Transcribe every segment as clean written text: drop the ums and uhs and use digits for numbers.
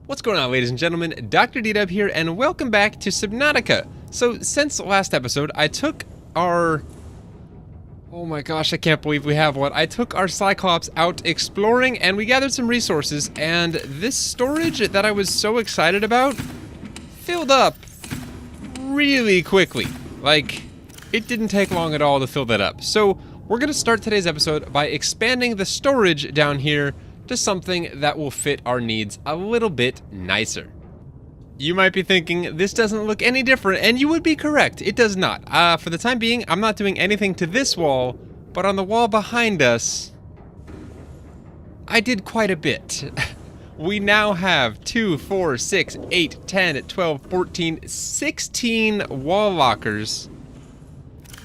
What's going on, ladies and gentlemen? Dr.DDub here, and welcome back to Subnautica. So, since last episode, I took our... Oh my gosh, I can't believe we have one. I took our Cyclops out exploring, and we gathered some resources, and this storage that I was so excited about filled up really quickly. Like, it didn't take long at all to fill that up. So, we're going to start today's episode by expanding the storage down here to something that will fit our needs a little bit nicer. You might be thinking, this doesn't look any different, and you would be correct, it does not. For the time being, I'm not doing anything to this wall, but on the wall behind us, I did quite a bit. We now have 2, 4, 6, 8, 10, 12, 14, 16 wall lockers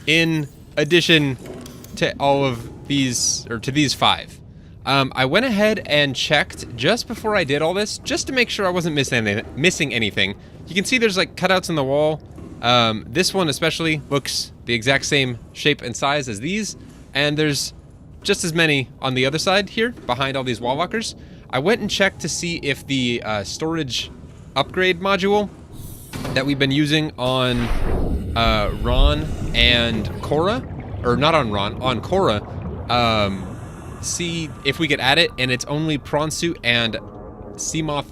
in addition to all of these, or to these 5. I went ahead and checked just before I did all this, just to make sure I wasn't missing anything. You can see there's like cutouts in the wall. This one especially looks the exact same shape and size as these, and there's just as many on the other side here, behind all these wall lockers. I went and checked to see if the storage upgrade module that we've been using on Ron and Cora, or not on Ron, on Cora, see if we could add it, and it's only prawn suit and Seamoth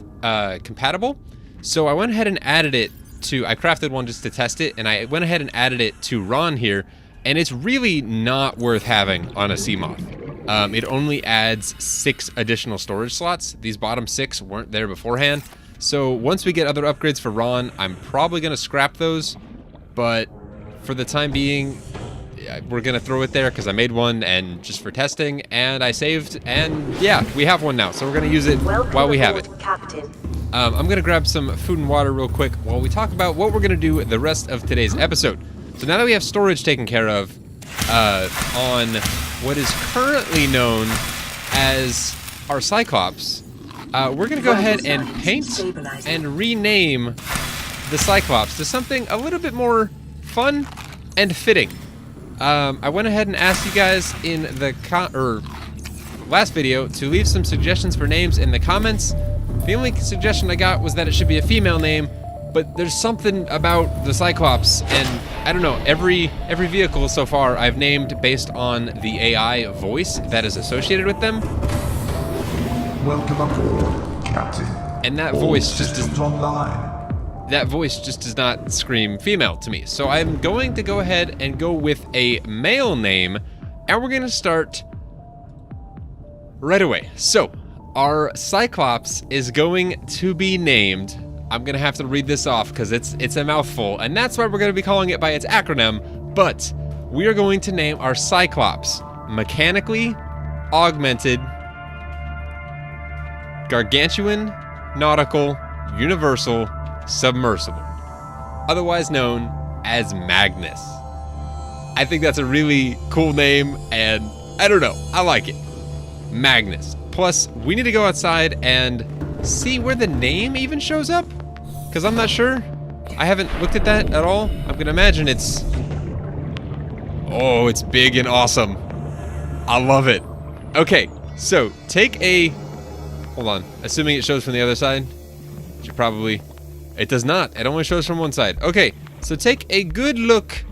compatible. So I went ahead and added it to, I crafted one just to test it, and I went ahead and added it to Ron here, and it's really not worth having on a Seamoth. It only adds 6 additional storage slots. These bottom 6 weren't there beforehand. So once we get other upgrades for Ron, I'm probably going to scrap those, but for the time being, we're gonna throw it there because I made one and just for testing, and I saved, and yeah, we have one now, so we're gonna use it while we have it. Captain. I'm gonna grab some food and water real quick while we talk about what we're gonna do the rest of today's episode. So now that we have storage taken care of on what is currently known as our Cyclops, we're gonna go ahead and paint and rename the Cyclops to something a little bit more fun and fitting. I went ahead and asked you guys in the last video to leave some suggestions for names in the comments. The only suggestion I got was that it should be a female name, but there's something about the Cyclops, and I don't know, every vehicle so far I've named based on the AI voice that is associated with them. Welcome aboard, Captain. And that voice just systems online. That voice just does not scream female to me. So I'm going to go ahead and go with a male name, and we're gonna start right away. So our Cyclops is going to be named, I'm gonna have to read this off because it's a mouthful, and that's why we're gonna be calling it by its acronym, but we are going to name our Cyclops Mechanically Augmented Gargantuan Nautical Universal Submersible, otherwise known as Magnus. I think that's a really cool name, and I don't know, I like it. Magnus. Plus, we need to go outside and see where the name even shows up, because I'm not sure. I haven't looked at that at all. I'm gonna imagine it's... Oh, it's big and awesome. I love it. Okay, so take a... Hold on, assuming it shows from the other side. Should probably... It does not. It only shows from one side. Okay, so take a good look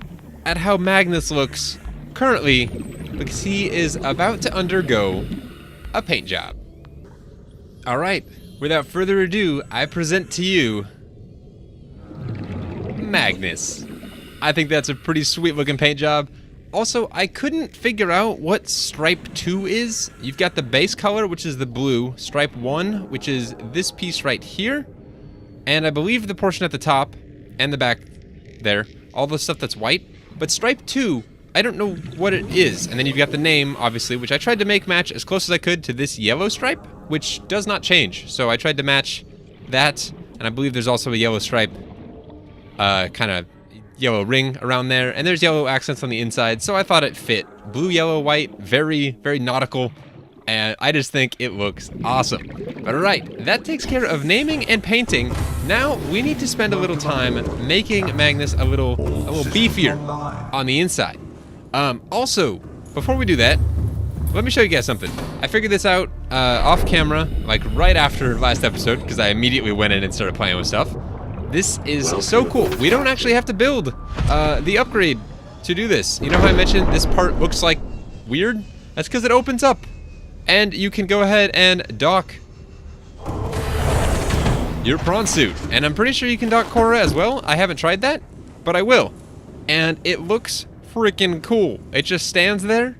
at how Magnus looks currently, because he is about to undergo a paint job. Alright, without further ado, I present to you Magnus. I think that's a pretty sweet looking paint job. Also, I couldn't figure out what stripe 2 is. You've got the base color, which is the blue, stripe 1, which is this piece right here, and I believe the portion at the top and the back there, all the stuff that's white. But stripe 2, I don't know what it is. And then you've got the name, obviously, which I tried to make match as close as I could to this yellow stripe, which does not change. So I tried to match that, and I believe there's also a yellow stripe, kind of yellow ring around there, and there's yellow accents on the inside, so I thought it fit. Blue, yellow, white, very, very nautical. And I just think it looks awesome. But alright, that takes care of naming and painting. Now we need to spend a little time making Magnus a little beefier on the inside. Also, before we do that, let me show you guys something. I figured this out off camera, like right after last episode, because I immediately went in and started playing with stuff. This is so cool. We don't actually have to build the upgrade to do this. You know how I mentioned this part looks like weird? That's because it opens up. And you can go ahead and dock your prawn suit. And I'm pretty sure you can dock Cora as well. I haven't tried that, but I will. And it looks freaking cool. It just stands there,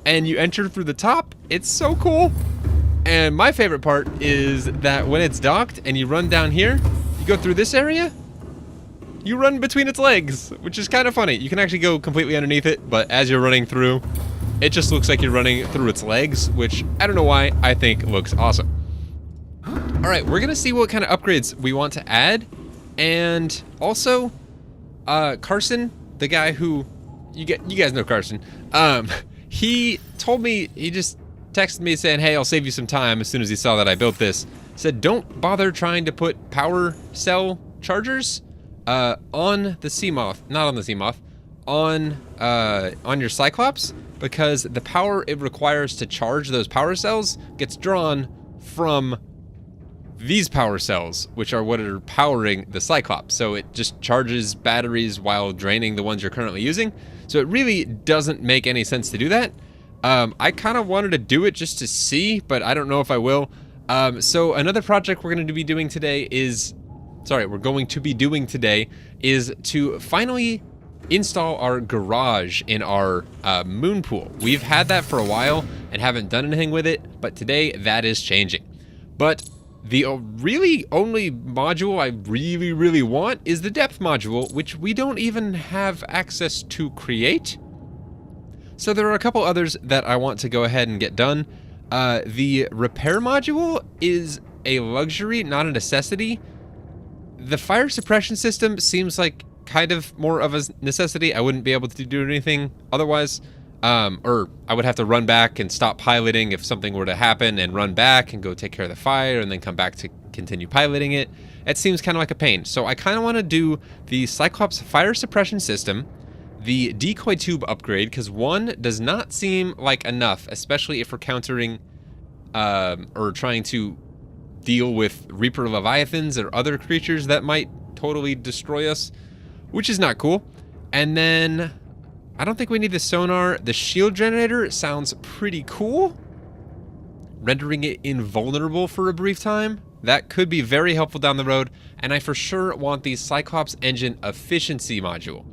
and you enter through the top. It's so cool. And my favorite part is that when it's docked and you run down here, you go through this area, you run between its legs, which is kind of funny. You can actually go completely underneath it, but as you're running through, it just looks like you're running through its legs, which I don't know why, I think looks awesome. All right, we're gonna see what kind of upgrades we want to add. And also, Carson, the guy who, you guys know Carson, he told me, he just texted me saying, hey, I'll save you some time as soon as he saw that I built this. Said, don't bother trying to put power cell chargers on the Seamoth, not on the Seamoth, on your Cyclops, because the power it requires to charge those power cells gets drawn from these power cells, which are what are powering the Cyclops. So it just charges batteries while draining the ones you're currently using. So it really doesn't make any sense to do that. I kind of wanted to do it just to see, but I don't know if I will. So another project we're going to be doing today is, is to finally install our garage in our moonpool. We've had that for a while and haven't done anything with it, but today that is changing. But the really only module I really want is the depth module, which we don't even have access to create. So there are a couple others that I want to go ahead and get done. The repair module is a luxury, not a necessity. The fire suppression system seems like kind of more of a necessity. I wouldn't be able to do anything otherwise. Or I would have to run back and stop piloting if something were to happen, and run back and go take care of the fire and then come back to continue piloting it. It seems kind of like a pain. So I kind of want to do the Cyclops fire suppression system, the decoy tube upgrade, because one does not seem like enough, especially if we're countering or trying to deal with Reaper Leviathans or other creatures that might totally destroy us, which is not cool. And then I don't think we need the sonar. The shield generator sounds pretty cool. Rendering it invulnerable for a brief time. That could be very helpful down the road. And I for sure want the Cyclops engine efficiency module.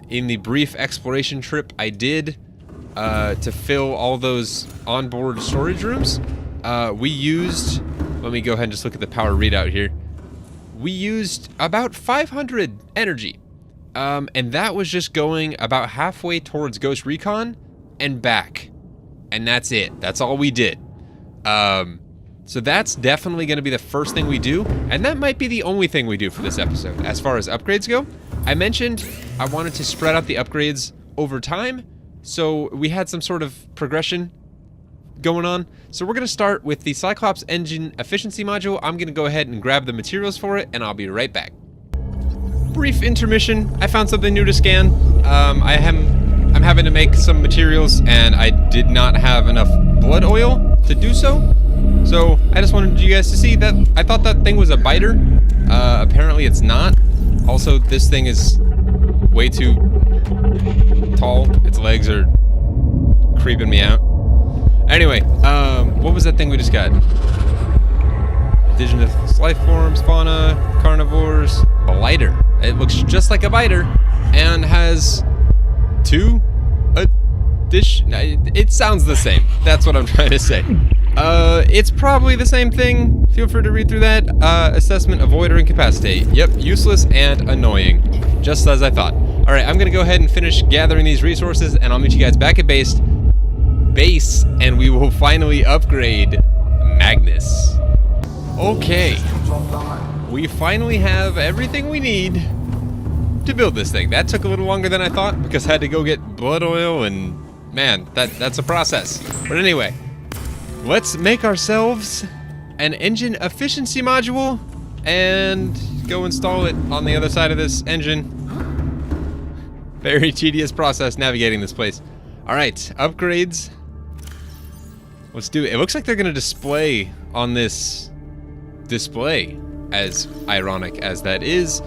In the brief exploration trip I did to fill all those onboard storage rooms, we used, let me go ahead and just look at the power readout here. We used about 500 energy. And that was just going about halfway towards Ghost Recon and back. And that's it. That's all we did. So that's definitely going to be the first thing we do. And that might be the only thing we do for this episode. As far as upgrades go, I mentioned I wanted to spread out the upgrades over time. So we had some sort of progression going on. So we're going to start with the Cyclops engine efficiency module. I'm going to go ahead and grab the materials for it, and I'll be right back. Brief intermission. I found something new to scan. I'm having to make some materials, and I did not have enough blood oil to do so. So I just wanted you guys to see that I thought that thing was a biter. Apparently it's not. Also, this thing is way too tall. Its legs are creeping me out. Anyway, what was that thing we just got? Indigenous life forms, fauna, carnivores, blighter. It looks just like a biter and has two addition. It sounds the same. That's what I'm trying to say. It's probably the same thing. Feel free to read through that. Assessment, avoid, or incapacitate. Yep, useless and annoying. Just as I thought. Alright, I'm gonna go ahead and finish gathering these resources, and I'll meet you guys back at base, and we will finally upgrade Magnus. Okay. We finally have everything we need to build this thing. That took a little longer than I thought because I had to go get blood oil, and man, that's a process. But anyway, let's make ourselves an engine efficiency module and go install it on the other side of this engine. Very tedious process navigating this place. All right, upgrades. Let's do it. It looks like they're gonna display on this display, as ironic as that is,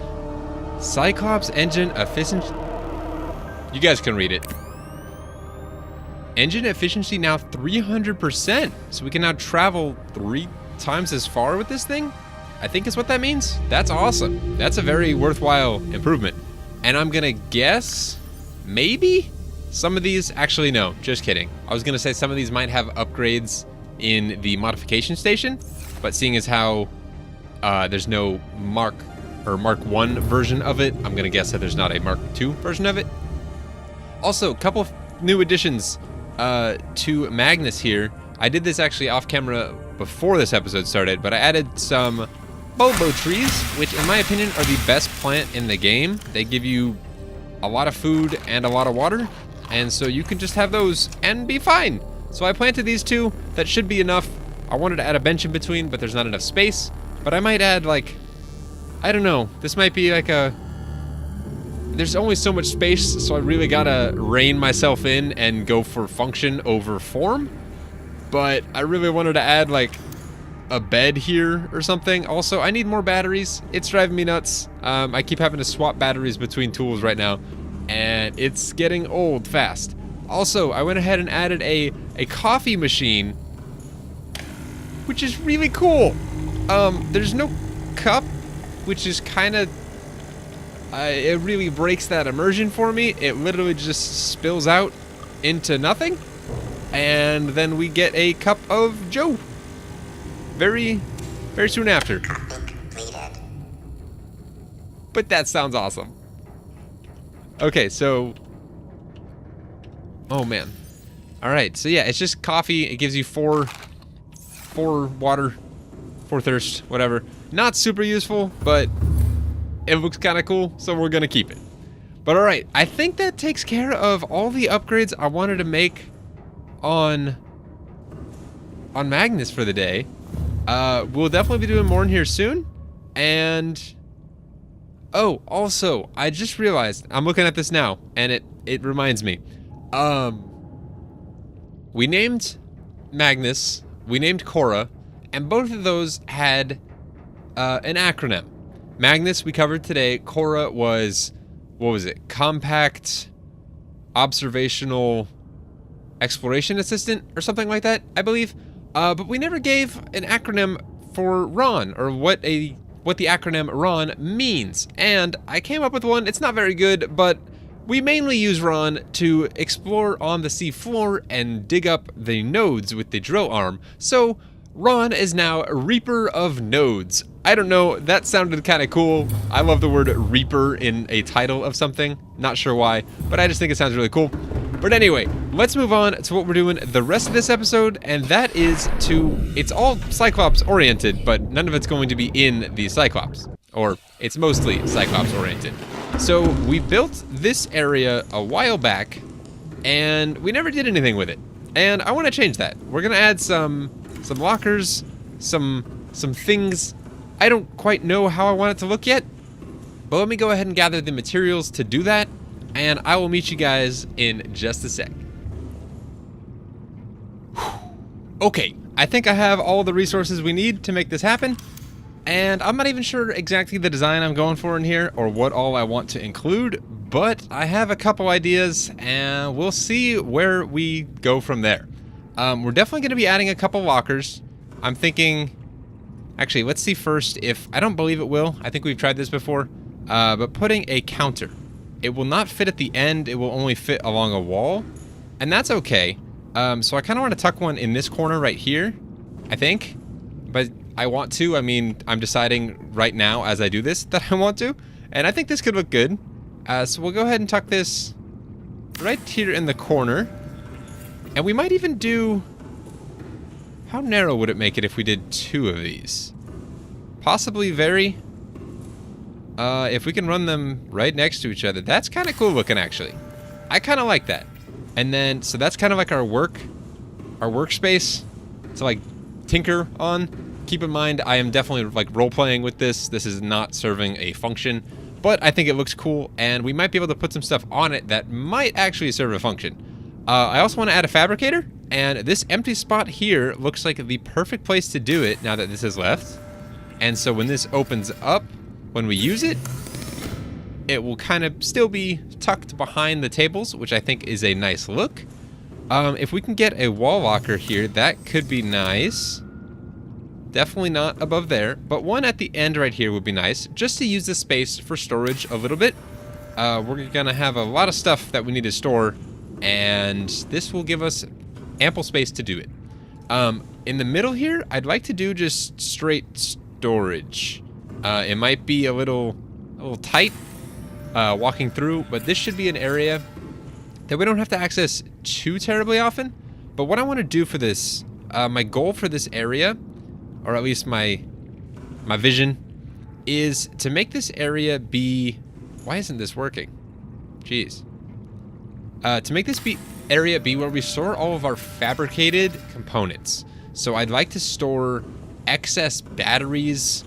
Cyclops engine efficiency. You guys can read it. Engine efficiency now 300%. So we can now travel 3 times as far with this thing, I think is what that means. That's awesome. That's a very worthwhile improvement. And I'm gonna guess, maybe? Some of these, actually no, just kidding. I was gonna say some of these might have upgrades in the modification station, but seeing as how there's no Mark 1 version of it, I'm gonna guess that there's not a Mark 2 version of it. Also, a couple of new additions to Magnus here. I did this actually off camera before this episode started, but I added some bobo trees, which in my opinion are the best plant in the game. They give you a lot of food and a lot of water, and so you can just have those and be fine. So I planted these 2. That should be enough. I wanted to add a bench in between, but there's not enough space. But I might add, like, I don't know, this might be like a, there's only so much space, so I really gotta rein myself in and go for function over form. But I really wanted to add like a bed here or something. Also, I need more batteries. It's driving me nuts. I keep having to swap batteries between tools right now, and it's getting old fast. Also, I went ahead and added a coffee machine, which is really cool. There's no cup, which is kind of, it really breaks that immersion for me. It literally just spills out into nothing, and then we get a cup of Joe very, very soon after. But that sounds awesome. Okay, so, oh man. All right, so yeah, it's just coffee. It gives you 4 water, 4 thirst, whatever. Not super useful, but it looks kind of cool, so we're gonna keep it. But all right, I think that takes care of all the upgrades I wanted to make on Magnus for the day. We'll definitely be doing more in here soon. And oh, also, I just realized, I'm looking at this now, and it reminds me. We named Magnus, we named Cora, and both of those had an acronym. Magnus we covered today. Cora was, what was it? Compact Observational Exploration Assistant or something like that, I believe. But we never gave an acronym for Ron, or what the acronym Ron means. And I came up with one. It's not very good, but we mainly use Ron to explore on the sea floor and dig up the nodes with the drill arm. So Ron is now Reaper of Nodes. I don't know, that sounded kind of cool. I love the word Reaper in a title of something. Not sure why, but I just think it sounds really cool. But anyway, let's move on to what we're doing the rest of this episode, and that is it's all Cyclops oriented, but none of it's going to be in the Cyclops. Or it's mostly Cyclops oriented. So we built this area a while back, and we never did anything with it. And I want to change that. We're gonna add some lockers, some things. I don't quite know how I want it to look yet, but let me go ahead and gather the materials to do that, and I will meet you guys in just a sec. Okay, I think I have all the resources we need to make this happen, and I'm not even sure exactly the design I'm going for in here or what all I want to include, but I have a couple ideas, and we'll see where we go from there. We're definitely going to be adding a couple lockers. I'm thinking, actually, let's see first if, I don't believe it will. I think we've tried this before, but putting a counter. It will not fit at the end. It will only fit along a wall, and that's okay. So I kind of want to tuck one in this corner right here, I think, but I want to. I mean, I'm deciding right now as I do this that I want to, and I think this could look good. So we'll go ahead and tuck this right here in the corner, and we might even do, how narrow would it make it if we did 2 of these? Possibly very. If we can run them right next to each other, that's kind of cool looking, actually. I kind of like that. And then, so that's kind of like our workspace to like tinker on. Keep in mind, I am definitely like role-playing with this. This is not serving a function, but I think it looks cool, and we might be able to put some stuff on it that might actually serve a function. I also want to add a fabricator, And this empty spot here looks like the perfect place to do it now that this is left. And so when this opens up, when we use it, it will kind of still be tucked behind the tables, which I think is a nice look. If we can get a wall locker here, that could be nice. Definitely not above there, but one at the end right here would be nice, just to use the space for storage a little bit. We're gonna have a lot of stuff that we need to store, and this will give us ample space to do it. In the middle here, I'd like to do just straight storage. It might be a little tight walking through, but this should be an area that we don't have to access too terribly often. But what I want to do for this, my goal for this area, or at least my vision, is to make this area be... Why isn't this working? Jeez. To make this area be where we store all of our fabricated components. So I'd like to store excess batteries,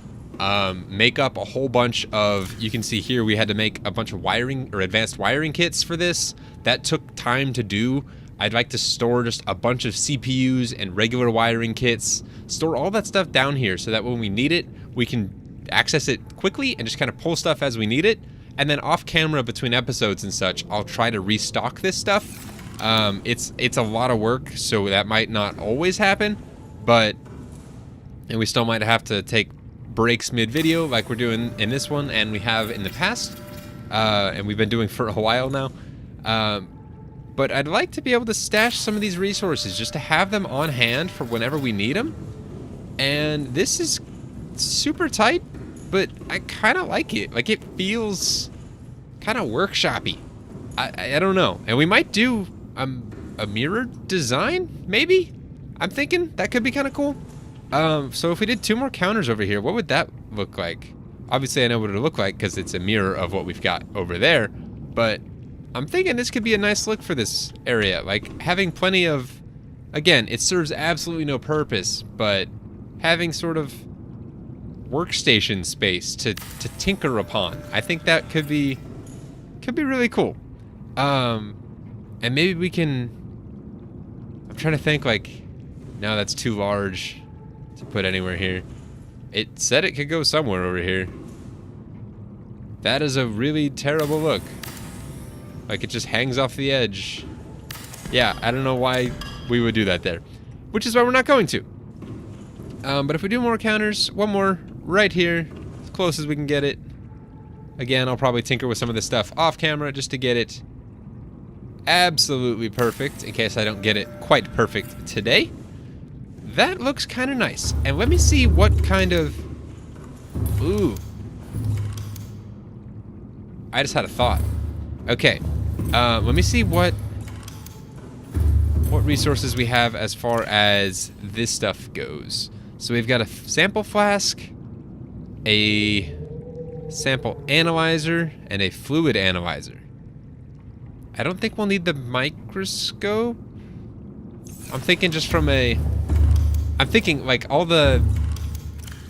make up a whole bunch of... You can see here we had to make a bunch of wiring or advanced wiring kits for this. That took time to do. I'd like to store just a bunch of CPUs and regular wiring kits. Store all that stuff down here so that when we need it, we can access it quickly and just kind of pull stuff as we need it. And then off camera between episodes and such, I'll try to restock this stuff. It's a lot of work, so that might not always happen, but... And we still might have to take breaks mid-video like we're doing in this one and we have in the past. And we've been doing for a while now. But I'd like to be able to stash some of these resources just to have them on hand for whenever we need them. And this is super tight, but I kind of like it. Like, it feels kind of workshop-y. I don't know. And we might do a mirrored design, maybe? I'm thinking that could be kind of cool. So if we did 2 more counters over here, what would that look like? Obviously, I know what it'll look like because it's a mirror of what we've got over there. But I'm thinking this could be a nice look for this area. Like, having plenty of... Again, it serves absolutely no purpose, but having sort of workstation space to tinker upon. I think that could be really cool. And maybe we can... I'm trying to think, like... No, that's too large to put anywhere here. It said it could go somewhere over here. That is a really terrible look. Like, it just hangs off the edge. Yeah, I don't know why we would do that there. Which is why we're not going to. But if we do more counters, one more right here, as close as we can get it. Again, I'll probably tinker with some of this stuff off camera just to get it absolutely perfect, in case I don't get it quite perfect today. That looks kind of nice. And let me see what kind of... Ooh. I just had a thought. Okay. Let me see what resources we have as far as this stuff goes. So we've got a sample flask, a sample analyzer, and a fluid analyzer. I don't think we'll need the microscope. I'm thinking just from a... I'm thinking like all the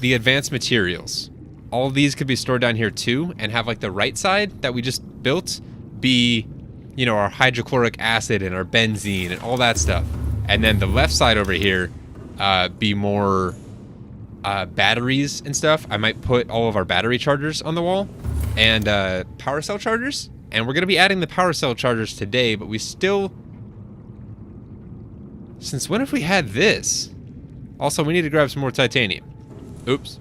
advanced materials. All of these could be stored down here too, and have like the right side that we just built be, you know, our hydrochloric acid and our benzene and all that stuff. And then the left side over here be more batteries and stuff. I might put all of our battery chargers on the wall and power cell chargers. And we're going to be adding the power cell chargers today, but we still... Since when have we had this? Also, we need to grab some more titanium. Oops.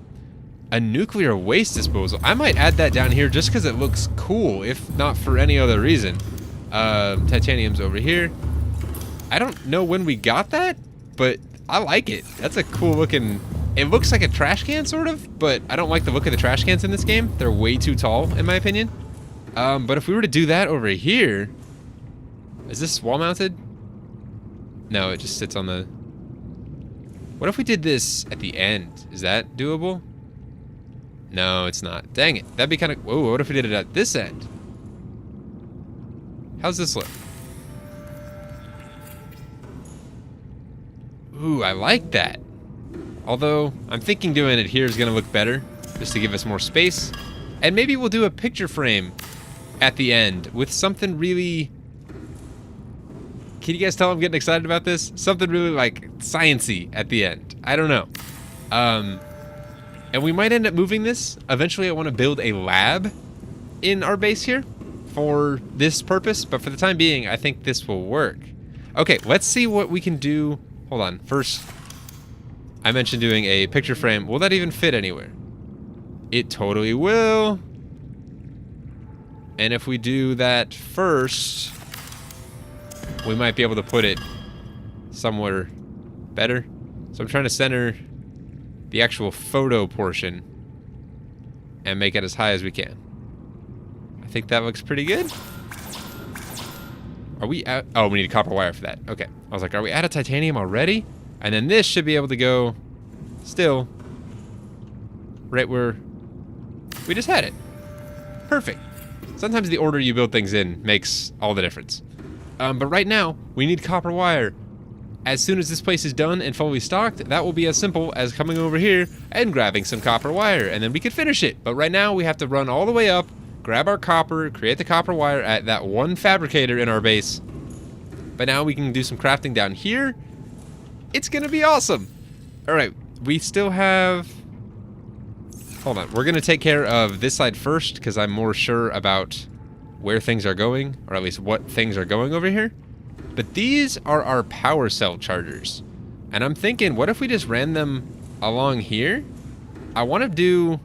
A nuclear waste disposal. I might add that down here just because it looks cool, if not for any other reason. Titanium's over here. I don't know when we got that, but I like it. That's a cool looking... It looks like a trash can, sort of, but I don't like the look of the trash cans in this game. They're way too tall, in my opinion. But if we were to do that over here... Is this wall mounted? No, it just sits on the... What if we did this at the end? Is that doable? No, it's not. Dang it. That'd be kind of... Whoa, what if we did it at this end? How's this look? Ooh, I like that. Although, I'm thinking doing it here is going to look better, just to give us more space. And maybe we'll do a picture frame at the end with something really Can you guys tell I'm getting excited about this? Something really like science-y at the end. I don't know. And we might end up moving this. Eventually I want to build a lab in our base here for this purpose, but for the time being, I think this will work. Okay, let's see what we can do. Hold on. First, I mentioned doing a picture frame. Will that even fit anywhere? It totally will. And if we do that first, we might be able to put it somewhere better. So I'm trying to center the actual photo portion and make it as high as we can. I think that looks pretty good. Are we out? Oh, we need a copper wire for that. Okay. I was like, are we out of titanium already? And then this should be able to go still right where we just had it. Perfect. Sometimes the order you build things in makes all the difference. But right now, we need copper wire. As soon as this place is done and fully stocked, that will be as simple as coming over here and grabbing some copper wire, and then we can finish it. But right now, we have to run all the way up, grab our copper, create the copper wire at that one fabricator in our base. But now we can do some crafting down here. It's gonna be awesome. All right, we still have... Hold on, we're gonna take care of this side first because I'm more sure about where things are going, or at least what things are going over here. But these are our power cell chargers. And I'm thinking, what if we just ran them along here? I want to do...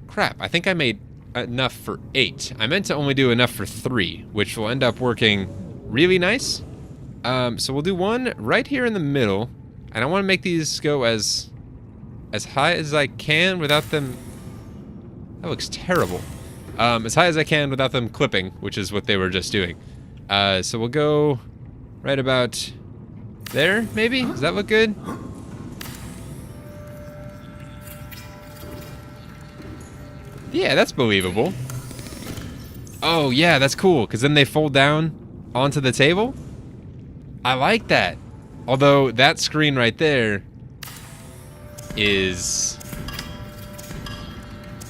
Crap, I think I made enough for 8. I meant to only do enough for 3, which will end up working really nice. So we'll do one right here in the middle. And I want to make these go as high as I can without them... That looks terrible. As high as I can without them clipping, which is what they were just doing. So we'll go right about there, maybe? Does that look good? Yeah, that's believable. Oh, yeah, that's cool, because then they fold down onto the table. I like that. Although, that screen right there is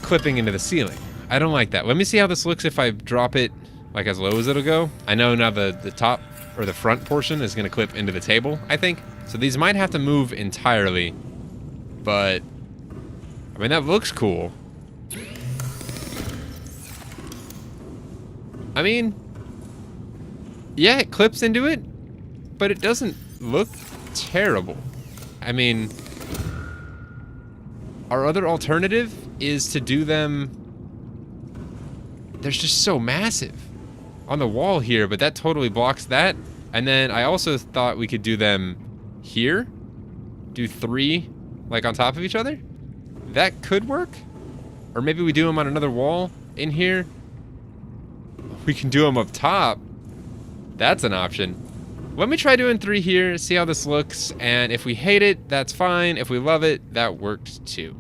clipping into the ceiling. I don't like that. Let me see how this looks if I drop it like as low as it'll go. I know now the top or the front portion is gonna clip into the table, I think. So these might have to move entirely, but I mean, that looks cool. I mean, yeah, it clips into it, but it doesn't look terrible. I mean, our other alternative is to do them... They're just so massive on the wall here, but that totally blocks that. And then I also thought we could do them here. Do 3, like, on top of each other. That could work. Or maybe we do them on another wall in here. We can do them up top. That's an option. Let me try doing 3 here, see how this looks. And if we hate it, that's fine. If we love it, that worked too.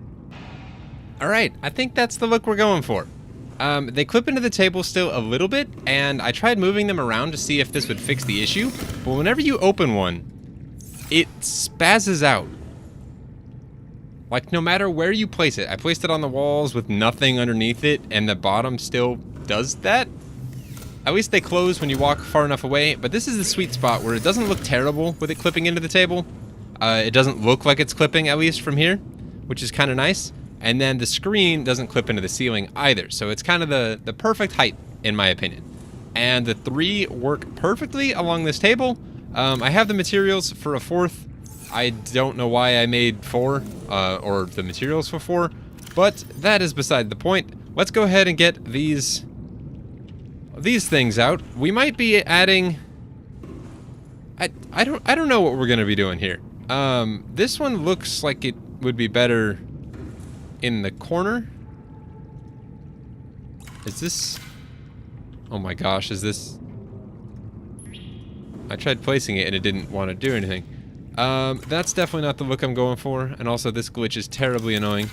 All right, I think that's the look we're going for. They clip into the table still a little bit, and I tried moving them around to see if this would fix the issue, but whenever you open one, it spazzes out. Like, no matter where you place it. I placed it on the walls with nothing underneath it, and the bottom still does that. At least they close when you walk far enough away, but this is the sweet spot where it doesn't look terrible with it clipping into the table. It doesn't look like it's clipping, at least from here, which is kind of nice. And then the screen doesn't clip into the ceiling either. So it's kind of the perfect height, in my opinion. And the 3 work perfectly along this table. I have the materials for a 4th. I don't know why I made 4, or the materials for 4, but that is beside the point. Let's go ahead and get these things out. We might be adding... I don't know what we're going to be doing here. This one looks like it would be better... in the corner? Is this... Oh my gosh, is this... I tried placing it and it didn't want to do anything. That's definitely not the look I'm going for, and also this glitch is terribly annoying.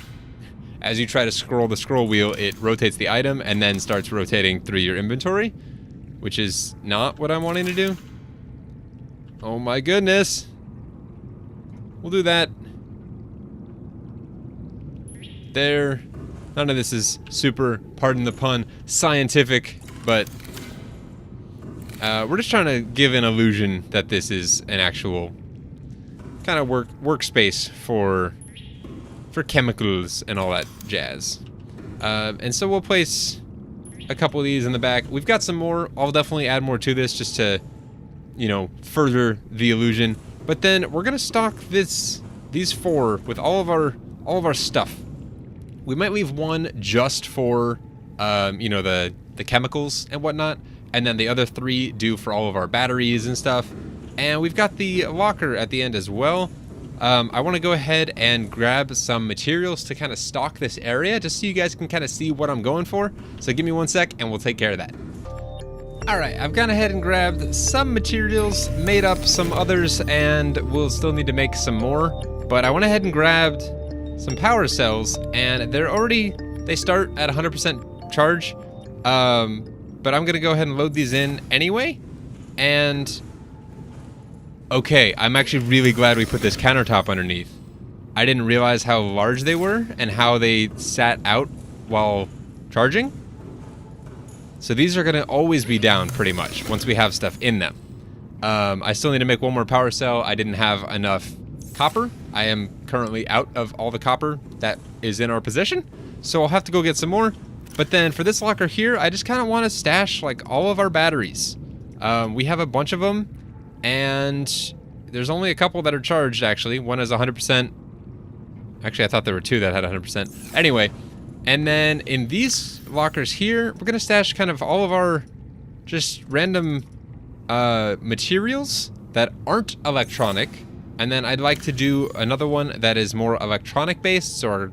As you try to scroll the scroll wheel, it rotates the item and then starts rotating through your inventory, which is not what I'm wanting to do. Oh my goodness. We'll do that. There. None of this is super, pardon the pun, scientific, but We're just trying to give an illusion that this is an actual kind of workspace for chemicals and all that jazz. And so we'll place a couple of these in the back. We've got some more. I'll definitely add more to this just to, you know, further the illusion. But then we're gonna stock these 4 with all of our stuff. We might leave one just for, you know, the chemicals and whatnot, and then the other 3 do for all of our batteries and stuff. And we've got the locker at the end as well. I want to go ahead and grab some materials to kind of stock this area, just so you guys can kind of see what I'm going for. So give me 1 sec, and we'll take care of that. Alright, I've gone ahead and grabbed some materials, made up some others, and we'll still need to make some more. But I went ahead and grabbed some power cells, and they start at 100% charge. But I'm gonna go ahead and load these in anyway. And okay, I'm actually really glad we put this countertop underneath. I didn't realize how large they were and how they sat out while charging. So these are gonna always be down pretty much once we have stuff in them. I still need to make one more power cell. I didn't have enough copper. I am currently out of all the copper that is in our possession, so I'll have to go get some more. But then for this locker here, I just kind of want to stash like all of our batteries. We have a bunch of them, and there's only a couple that are charged actually. One is 100%. Actually, I thought there were 2 that had 100%. Anyway, and then in these lockers here, we're gonna stash kind of all of our just random materials that aren't electronic. And then I'd like to do another one that is more electronic based, so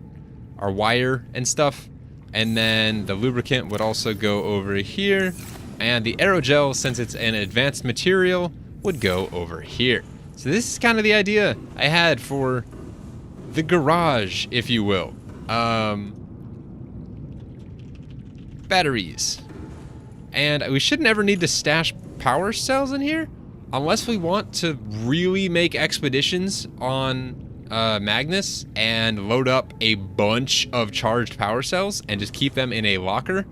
our wire and stuff. And then the lubricant would also go over here. And the aerogel, since it's an advanced material, would go over here. So this is kind of the idea I had for the garage, if you will. Batteries. And we shouldn't ever need to stash power cells in here, unless we want to really make expeditions on Magnus and load up a bunch of charged power cells and just keep them in a locker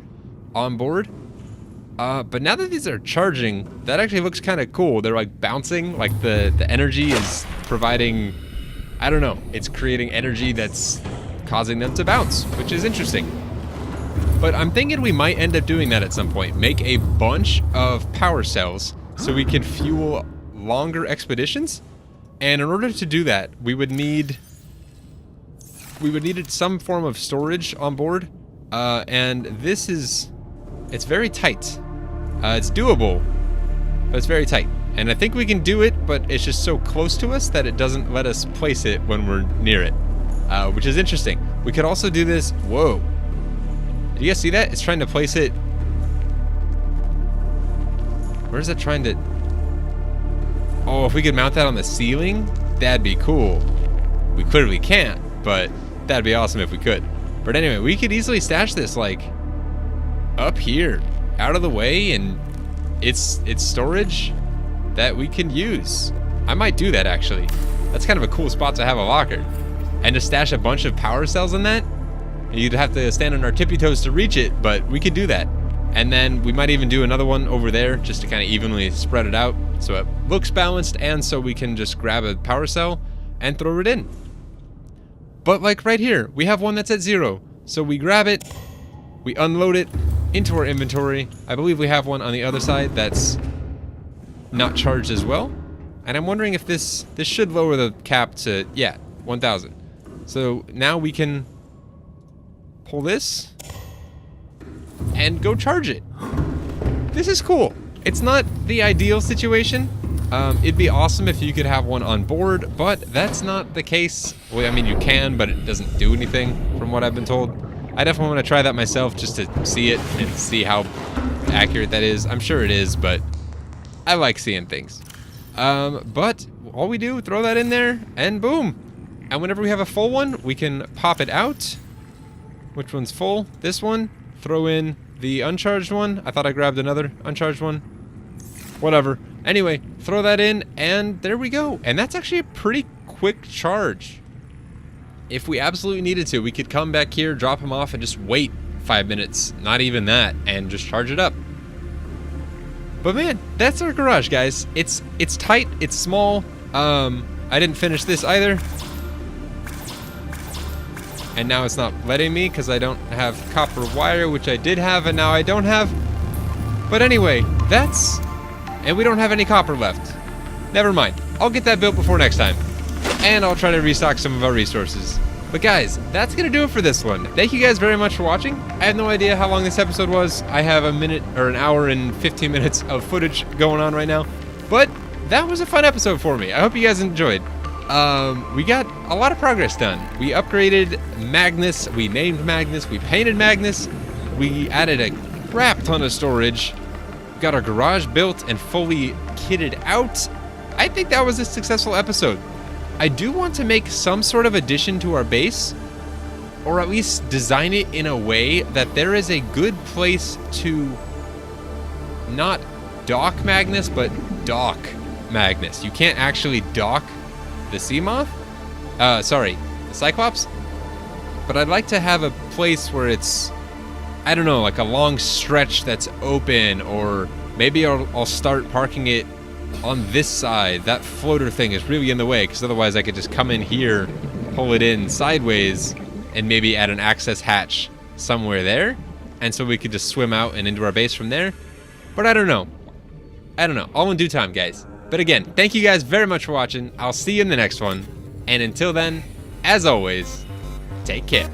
on board. But now that these are charging, that actually looks kind of cool. They're like bouncing, like the energy is providing, I don't know, it's creating energy that's causing them to bounce, which is interesting. But I'm thinking we might end up doing that at some point. Make a bunch of power cells so we can fuel longer expeditions. And in order to do that, we would need some form of storage on board. And it's very tight. It's doable, but it's very tight. And I think we can do it, but it's just so close to us that it doesn't let us place it when we're near it, which is interesting. We could also do this, whoa. Did you guys see that? It's trying to place it. Where's it trying to? Oh, if we could mount that on the ceiling, that'd be cool. We clearly can't, but that'd be awesome if we could. But anyway, we could easily stash this like up here, out of the way, and it's storage that we can use. I might do that actually. That's kind of a cool spot to have a locker. And to stash a bunch of power cells in that, you'd have to stand on our tippy toes to reach it, but we could do that. And then we might even do another one over there just to kind of evenly spread it out so it looks balanced, and so we can just grab a power cell and throw it in. But like right here, we have one that's at 0. So we grab it, we unload it into our inventory. I believe we have one on the other side that's not charged as well. And I'm wondering if this should lower the cap to, yeah, 1,000. So now we can pull this and go charge it. This is cool. It's not the ideal situation. It'd be awesome if you could have one on board, but that's not the case. Well, I mean, you can, but it doesn't do anything from what I've been told. I definitely want to try that myself just to see it and see how accurate that is. I'm sure it is, but I like seeing things. But all we do, throw that in there and boom. And whenever we have a full one, we can pop it out. Which one's full? This one. Throw in the uncharged one. I thought I grabbed another uncharged one. Whatever. Anyway, throw that in and there we go. And that's actually a pretty quick charge. If we absolutely needed to, we could come back here, drop him off, and just wait 5 minutes. Not even that, and just charge it up. But man, that's our garage, guys. It's tight, it's small. I didn't finish this either. And now it's not letting me because I don't have copper wire, which I did have and now I don't have. But anyway, and we don't have any copper left. Never mind. I'll get that built before next time. And I'll try to restock some of our resources. But guys, that's gonna do it for this one. Thank you guys very much for watching. I have no idea how long this episode was. I have an hour and 15 minutes of footage going on right now. But that was a fun episode for me. I hope you guys enjoyed. We got a lot of progress done. We upgraded Magnus, we named Magnus, we painted Magnus, we added a crap ton of storage, got our garage built and fully kitted out. I think that was a successful episode. I do want to make some sort of addition to our base, or at least design it in a way that there is a good place to not dock Magnus, but dock Magnus. You can't actually dock the sea moth? Sorry, the Cyclops? But I'd like to have a place where it's, I don't know, like a long stretch that's open, or maybe I'll start parking it on this side. That floater thing is really in the way, because otherwise I could just come in here, pull it in sideways, and maybe add an access hatch somewhere there, and so we could just swim out and into our base from there. But I don't know. All in due time, guys. But again, thank you guys very much for watching. I'll see you in the next one. And until then, as always, take care.